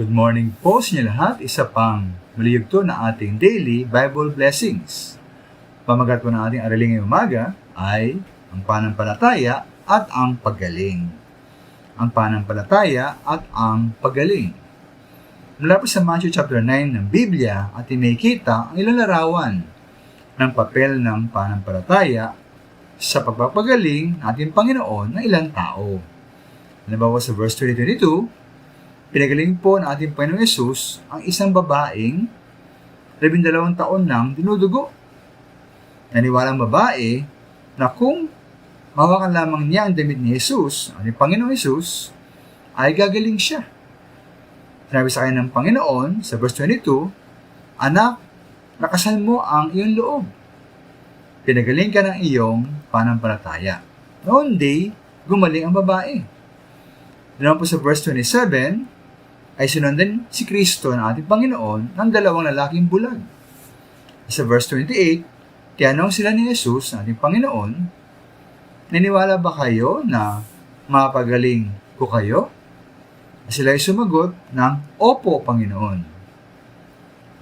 Good morning po sa inyo lahat. Isa pang maliyugto na ating daily Bible blessings. Pamagat po ng ating araling ngayong umaga ay ang pananampalataya at ang paggaling. Ang pananampalataya at ang paggaling. Mula po sa Matthew chapter 9 ng Biblia at makikita ang ilang larawan ng papel ng pananampalataya sa pagpapagaling ng ating Panginoon ng ilang tao. Halimbawa sa verse 22, pinagaling po ng ating Panginoong Yesus ang isang babaeng 12 taon nang dinudugo. Naniwalang babae na kung mahawakan lamang niya ang damit ni Jesus, ang Panginoong Yesus, ay gagaling siya. Sinabi sa kanya ng Panginoon sa verse 22, "Anak, lakasan mo ang iyong loob. Pinagaling ka ng iyong pananampalataya." Noon day, gumaling ang babae. Doon po sa verse 27, ay sinundan si Kristo ng ating Panginoon ng dalawang lalaking bulag. Sa verse 28, tinanong sila ni Jesus, ng ating Panginoon, "Naniwala ba kayo na mapagaling ko kayo?" Sila ay sumagot ng, "Opo, Panginoon."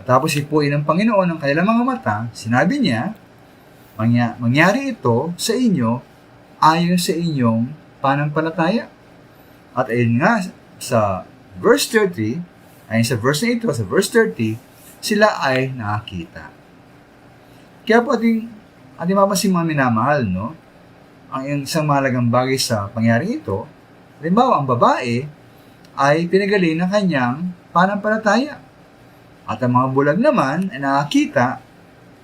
Matapos ipuin ng Panginoon ang kanilang mga mata, sinabi niya, "Mangyari ito sa inyo ayon sa inyong pananampalataya." At ayun nga sa verse 30, ay sa verse na ito, sa verse 30, sila ay nakakita. Kaya po ating mapapansin mga minamahal, no? Ang isang mahalagang bagay sa pangyari ito, halimbawa ang babae ay pinagaling ng kanyang pananampalataya. At ang mga bulag naman ay nakakita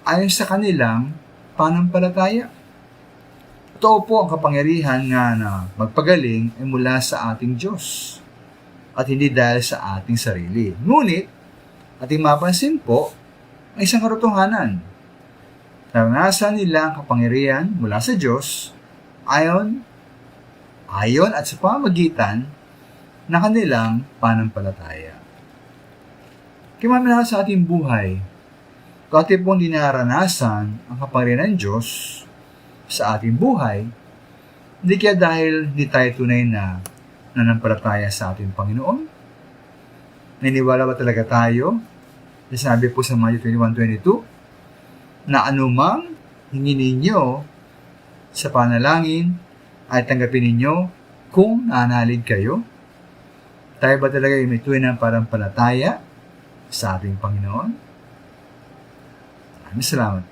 ayon sa kanilang pananampalataya. Totoo po ang kapangyarihan nga na magpagaling ay mula sa ating Diyos at hindi dahil sa ating sarili. Ngunit, ating mapansin po ang isang katotohanan. Naranasan nila ang kapangyarihan mula sa Diyos ayon at sa pamamagitan ng kanilang pananampalataya. Kaya maminahal sa ating buhay, kung ating pong dinaranasan ang kapangyarihan ng Diyos sa ating buhay, hindi kaya dahil hindi tayo tunay na nananampalataya sa ating Panginoon? Naniniwala ba talaga tayo? Sinabi po sa Matthew 21:22, na anumang hingin ninyo sa panalangin ay tanggapin ninyo kung nanalig kayo? Tayo ba talaga may tunay na pananampalataya sa ating Panginoon? Maraming salamat.